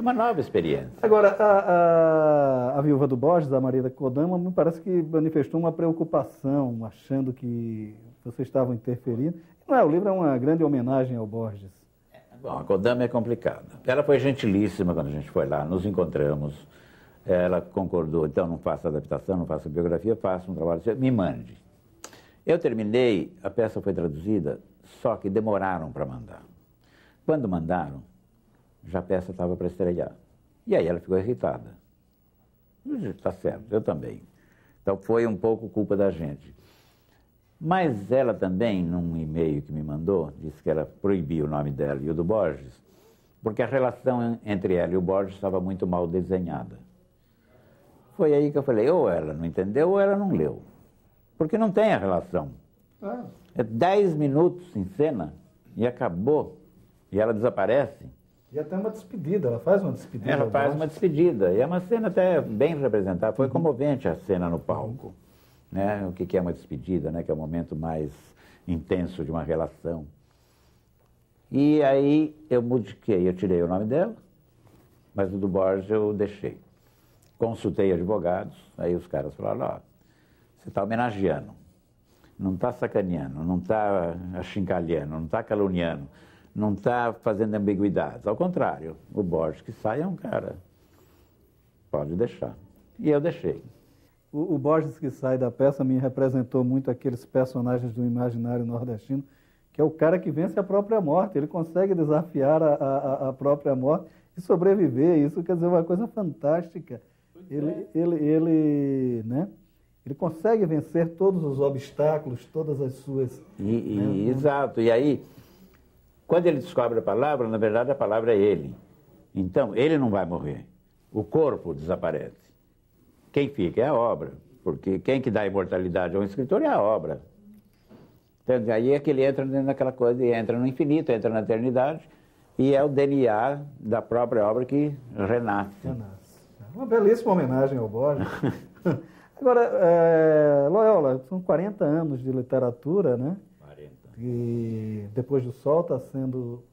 Uma nova experiência. Agora, a viúva do Borges, a Maria da Kodama, me parece que manifestou uma preocupação, achando que vocês estavam interferindo. Não é, o livro é uma grande homenagem ao Borges. Bom, a Kodama é complicada. Ela foi gentilíssima quando a gente foi lá, nos encontramos. Ela concordou, então não faça adaptação, não faça biografia, faça um trabalho, me mande. Eu terminei, a peça foi traduzida, só que demoraram para mandar. Quando mandaram, já a peça estava para estrear. E aí ela ficou irritada. Está certo, eu também. Então foi um pouco culpa da gente. Mas ela também, num e-mail que me mandou, disse que ela proibia o nome dela e o do Borges, porque a relação entre ela e o Borges estava muito mal desenhada. Foi aí que eu falei, ou ela não entendeu ou ela não leu. Porque não tem a relação. É 10 minutos em cena e acabou. E ela desaparece. E até uma despedida, ela faz uma despedida. Ela faz uma despedida. E é uma cena até bem representada. Foi comovente a cena no palco. Né? O que é uma despedida, né? Que é o momento mais intenso de uma relação. E aí eu modifiquei, eu tirei o nome dela, mas o do Borges eu deixei. Consultei advogados, aí os caras falaram, ó, você está homenageando, não está sacaneando, não está achincalhando, não está caluniando, não está fazendo ambiguidades. Ao contrário, o Borges que sai é um cara, pode deixar. E eu deixei. O Borges que sai da peça me representou muito aqueles personagens do imaginário nordestino, que é o cara que vence a própria morte, ele consegue desafiar a própria morte e sobreviver. Isso quer dizer uma coisa fantástica. Né? Ele consegue vencer todos os obstáculos, todas as suas... né? Exato. E aí, quando ele descobre a palavra, na verdade a palavra é ele. Então, ele não vai morrer. O corpo desaparece. Quem fica é a obra. Porque quem que dá imortalidade ao escritor é a obra. Então, aí é que ele entra dentro daquela coisa, e entra no infinito, entra na eternidade, e é o DNA da própria obra que renasce. Uma belíssima homenagem ao Borges. Agora, Loyola, são 40 anos de literatura, né? 40. E Depois do Sol está sendo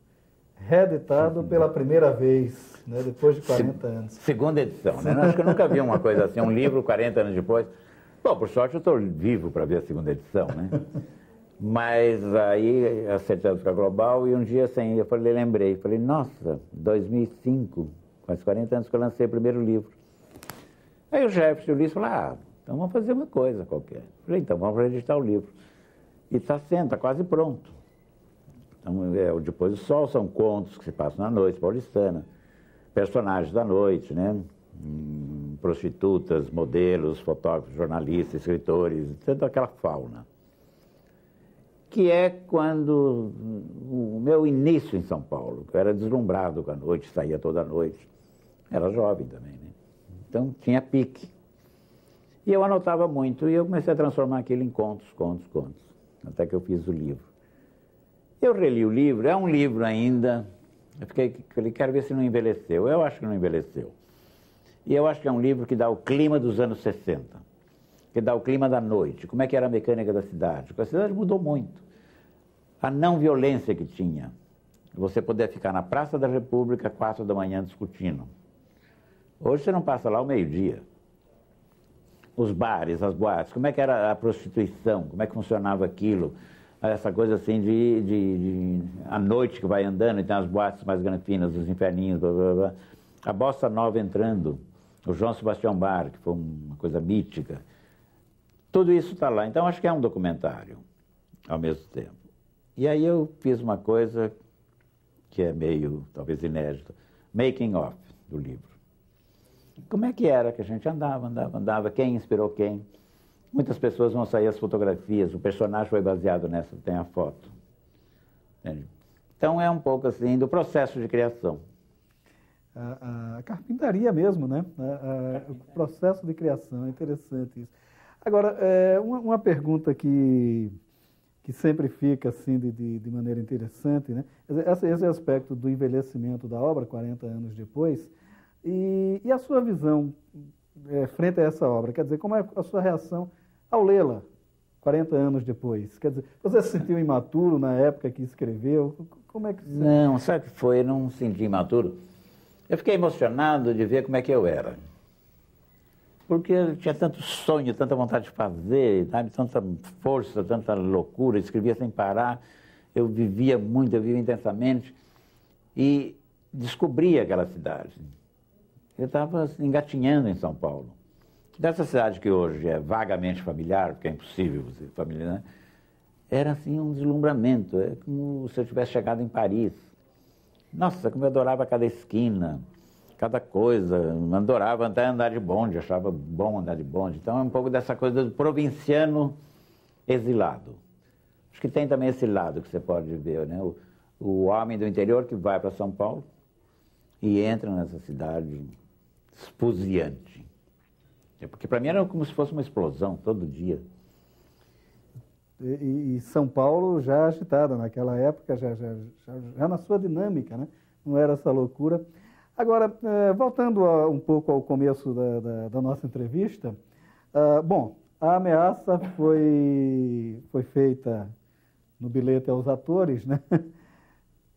reeditado pela primeira vez, né? Depois de 40 anos. Segunda edição, né? Acho que eu nunca vi uma coisa assim, um livro 40 anos depois. Bom, por sorte eu estou vivo para ver a segunda edição, né? Mas aí acertei a Global e um dia assim, eu lembrei, nossa, 2005, faz 40 anos que eu lancei o primeiro livro. Aí o Jefferson Ulisses falou, então vamos fazer uma coisa qualquer. Falei, então vamos reeditar o livro. E está sendo, está quase pronto. Então, o Depois do Sol são contos que se passam na noite paulistana, personagens da noite, né? Prostitutas, modelos, fotógrafos, jornalistas, escritores, toda aquela fauna. Que é quando o meu início em São Paulo, que eu era deslumbrado com a noite, saía toda noite. Era jovem também, né? Então tinha pique. E eu anotava muito e eu comecei a transformar aquilo em contos. Até que eu fiz o livro. Eu reli o livro, é um livro ainda, eu falei, quero ver se não envelheceu. Eu acho que não envelheceu. E eu acho que é um livro que dá o clima dos anos 60, que dá o clima da noite, como é que era a mecânica da cidade. Porque a cidade mudou muito. A não violência que tinha. Você poder ficar na Praça da República 4 da manhã discutindo. Hoje você não passa lá ao meio-dia. Os bares, as boates, como é que era a prostituição, como é que funcionava aquilo. Essa coisa assim de a noite que vai andando e tem as boates mais granfinas, os inferninhos, blá, blá, blá. A Bossa Nova entrando, o João Sebastião Bach, que foi uma coisa mítica. Tudo isso está lá. Então, acho que é um documentário, ao mesmo tempo. E aí eu fiz uma coisa que é meio, talvez, inédita. Making of, do livro. Como é que era que a gente andava, quem inspirou quem. Muitas pessoas vão sair as fotografias, o personagem foi baseado nessa, tem a foto. Entende? Então é um pouco assim do processo de criação. A carpintaria mesmo, né? O processo de criação, é interessante isso. Agora, uma pergunta que sempre fica assim de maneira interessante, né? Esse aspecto do envelhecimento da obra, 40 anos depois, e a sua visão frente a essa obra? Quer dizer, como é a sua reação ao lê-la 40 anos depois? Quer dizer, você se sentiu imaturo na época que escreveu? Como é que você... Não, sabe o que foi? Eu não senti imaturo. Eu fiquei emocionado de ver como é que eu era. Porque eu tinha tanto sonho, tanta vontade de fazer, sabe? Tanta força, tanta loucura, escrevia sem parar. Eu vivia muito, eu vivia intensamente e descobri aquela cidade. Eu estava assim, engatinhando em São Paulo. Dessa cidade que hoje é vagamente familiar, porque é impossível você familiar, né? Era assim um deslumbramento, é como se eu tivesse chegado em Paris. Nossa, como eu adorava cada esquina, cada coisa, adorava até andar de bonde, achava bom andar de bonde. Então é um pouco dessa coisa do provinciano exilado. Acho que tem também esse lado que você pode ver, né? O homem do interior que vai para São Paulo e entra nessa cidade esfuziante. Porque para mim era como se fosse uma explosão todo dia. E São Paulo já agitada naquela época, já na sua dinâmica, né? Não era essa loucura. Agora, voltando um pouco ao começo da nossa entrevista, bom, a ameaça foi feita no bilhete aos atores, né?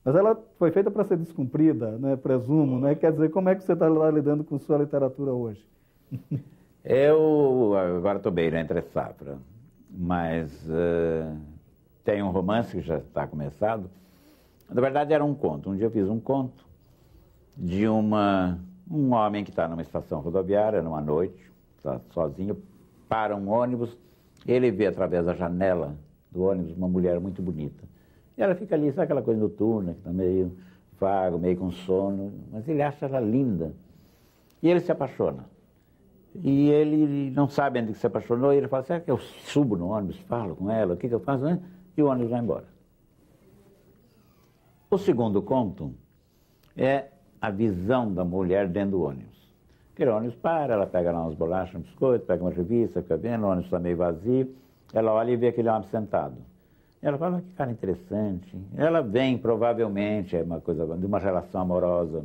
Mas ela foi feita para ser descumprida, né? Presumo, né? Quer dizer, como é que você está lidando com sua literatura hoje? Eu agora estou bem entre safra, mas tem um romance que já está começado. Na verdade era um conto. Um dia eu fiz um conto de um homem que está numa estação rodoviária, numa noite, está sozinho, para um ônibus, ele vê através da janela do ônibus uma mulher muito bonita. E ela fica ali, sabe aquela coisa noturna, que está meio vago, meio com sono, mas ele acha ela linda. E ele se apaixona. E ele não sabe ainda que se apaixonou, e ele fala, será que eu subo no ônibus, falo com ela, o que eu faço? E o ônibus vai embora. O segundo conto é a visão da mulher dentro do ônibus. Aquele ônibus para, ela pega lá umas bolachas, um biscoito, pega uma revista, fica vendo, o ônibus está meio vazio, ela olha e vê aquele homem sentado. E ela fala, que cara interessante. Ela vem, provavelmente, é uma coisa de uma relação amorosa,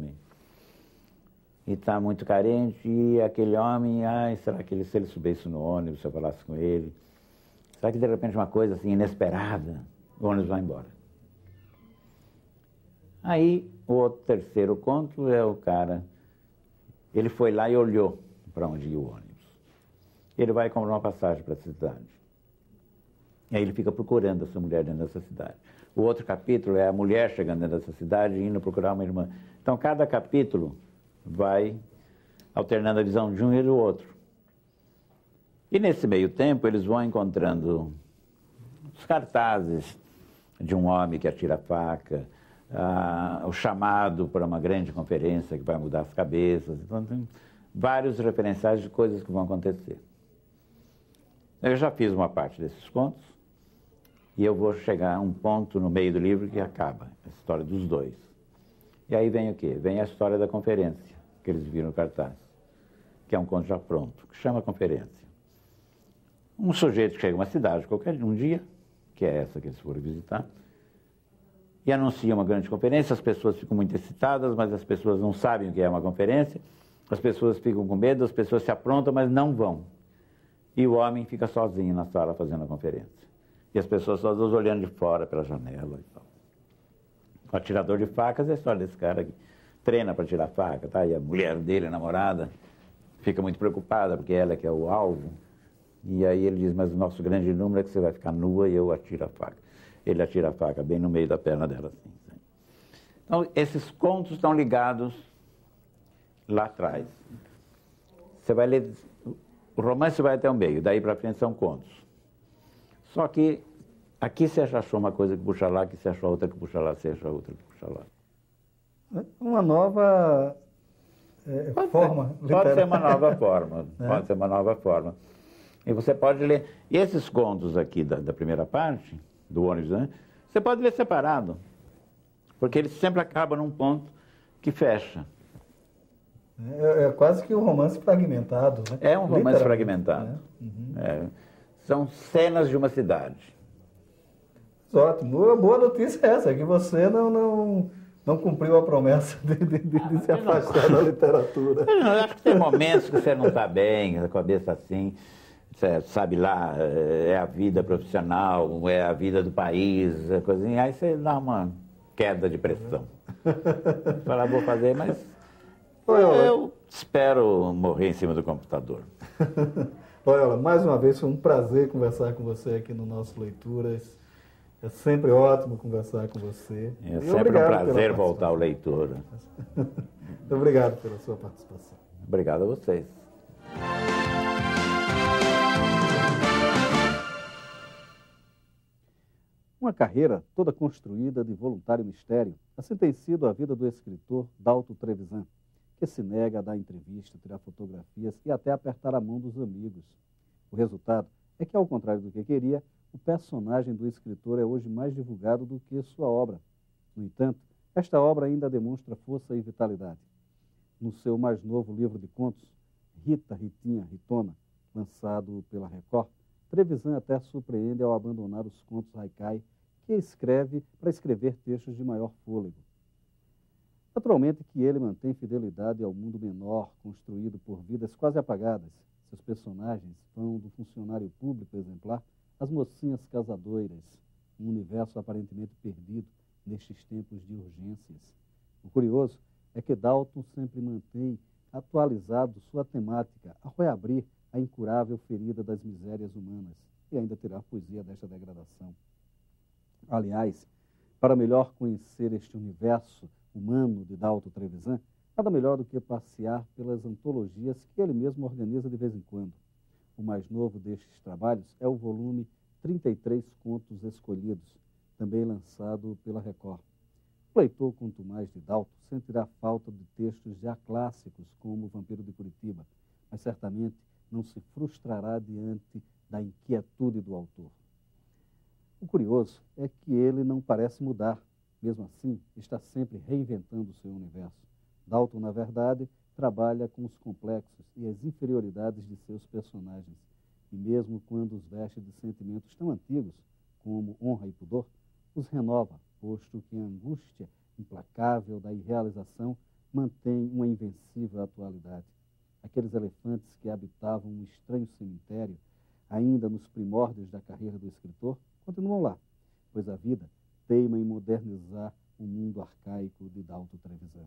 e está muito carente, e aquele homem, será que se ele subisse no ônibus, se eu falasse com ele, será que de repente uma coisa assim inesperada, o ônibus vai embora. Aí, o terceiro conto é o cara, ele foi lá e olhou para onde ia o ônibus. Ele vai comprar uma passagem para a cidade. E aí ele fica procurando essa mulher dentro dessa cidade. O outro capítulo é a mulher chegando dentro dessa cidade e indo procurar uma irmã. Então, cada capítulo vai alternando a visão de um e do outro. E nesse meio tempo eles vão encontrando os cartazes de um homem que atira a faca, o chamado para uma grande conferência que vai mudar as cabeças. Então tem vários referenciais de coisas que vão acontecer. Eu já fiz uma parte desses contos e eu vou chegar a um ponto no meio do livro que acaba a história dos dois. E aí vem o quê? Vem a história da conferência que eles viram no cartaz, que é um conto já pronto, que chama Conferência. Um sujeito que chega a uma cidade qualquer um dia, que é essa que eles foram visitar, e anuncia uma grande conferência, as pessoas ficam muito excitadas, mas as pessoas não sabem o que é uma conferência, as pessoas ficam com medo, as pessoas se aprontam, mas não vão. E o homem fica sozinho na sala fazendo a conferência. E as pessoas todas olhando de fora pela janela e tal. O atirador de facas é a história desse cara que treina para tirar faca, tá? E a mulher dele, a namorada, fica muito preocupada, porque ela que é o alvo. E aí ele diz, mas o nosso grande número é que você vai ficar nua e eu atiro a faca. Ele atira a faca bem no meio da perna dela, assim. Então, esses contos estão ligados lá atrás. Você vai ler, o romance vai até o meio, daí para frente são contos. Só que aqui você achou uma coisa que puxa lá, aqui você achou outra que puxa lá, você achou outra que puxa lá. Uma nova forma literária. Pode ser uma nova forma, pode ser uma nova forma. E você pode ler, e esses contos aqui da primeira parte, do ônibus, né? Você pode ler separado, porque eles sempre acabam num ponto que fecha. É quase que um romance fragmentado, né? É um romance fragmentado. Né? Uhum. São cenas de uma cidade. Ótimo. A boa notícia é essa, que você não cumpriu a promessa de se afastar da literatura. Eu acho que tem momentos que você não está bem, a cabeça assim, você sabe lá, é a vida profissional, é a vida do país, coisinha, aí você dá uma queda de pressão. Fala, vou fazer, mas Eu espero morrer em cima do computador. Loyola, mais uma vez foi um prazer conversar com você aqui no nosso Leituras. É sempre ótimo conversar com você. É sempre um prazer voltar ao Leitura. Muito obrigado pela sua participação. Obrigado a vocês. Uma carreira toda construída de voluntário mistério. Assim tem sido a vida do escritor Dalto Trevisan, que se nega a dar entrevista, tirar fotografias e até apertar a mão dos amigos. O resultado é que, ao contrário do que queria, o personagem do escritor é hoje mais divulgado do que sua obra. No entanto, esta obra ainda demonstra força e vitalidade. No seu mais novo livro de contos, Rita, Ritinha, Ritona, lançado pela Record, Trevisan até surpreende ao abandonar os contos haikai que escreve para escrever textos de maior fôlego. Naturalmente que ele mantém fidelidade ao mundo menor, construído por vidas quase apagadas. Seus personagens vão do funcionário público exemplar às mocinhas casadoiras, um universo aparentemente perdido nestes tempos de urgências. O curioso é que Dalton sempre mantém atualizado sua temática ao reabrir a incurável ferida das misérias humanas e ainda tirar poesia desta degradação. Aliás, para melhor conhecer este universo humano de Dalto Trevisan, nada melhor do que passear pelas antologias que ele mesmo organiza de vez em quando. O mais novo destes trabalhos é o volume 33 Contos Escolhidos, também lançado pela Record. O leitor, quanto mais de Dalto, sentirá falta de textos já clássicos como O Vampiro de Curitiba, mas certamente não se frustrará diante da inquietude do autor. O curioso é que ele não parece mudar. Mesmo assim, está sempre reinventando o seu universo. Dalton, na verdade, trabalha com os complexos e as inferioridades de seus personagens. E mesmo quando os veste de sentimentos tão antigos, como honra e pudor, os renova, posto que a angústia implacável da irrealização mantém uma invencível atualidade. Aqueles elefantes que habitavam um estranho cemitério, ainda nos primórdios da carreira do escritor, continuam lá, pois a vida teima em modernizar o mundo arcaico de Dalto Trevisan.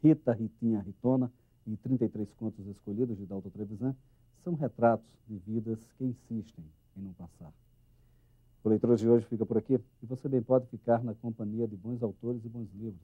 Rita, Ritinha, Ritona e 33 Contos Escolhidos de Dalto Trevisan são retratos de vidas que insistem em não passar. O Leituras de hoje fica por aqui e você bem pode ficar na companhia de bons autores e bons livros.